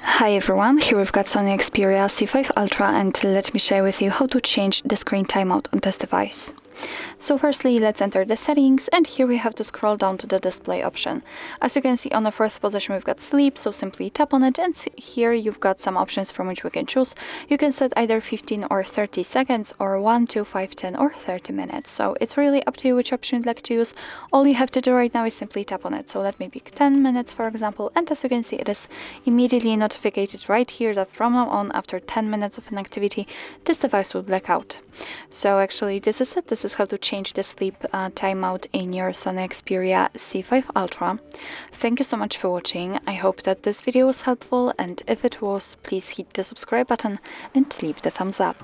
Hi everyone, here we've got SONY Xperia C5 Ultra, and let me share with you how to change the screen timeout on this device. So firstly, let's enter the settings, and here we have to scroll down to the display option. As you can see, on the fourth position we've got sleep, so simply tap on it, and here you've got some options from which we can choose. You can set either 15 or 30 seconds, or 1, 2, 5, 10 or 30 minutes. So it's really up to you which option you'd like to use. All you have to do right now is simply tap on it. So let me pick 10 minutes for example, and as you can see, it is immediately notified right here that from now on, after 10 minutes of an activity, this device will black out. So actually this is it. This is how to change the sleep timeout in your SONY Xperia C5 Ultra. Thank you so much for watching. I hope that this video was helpful, and if it was, please hit the subscribe button and leave the thumbs up.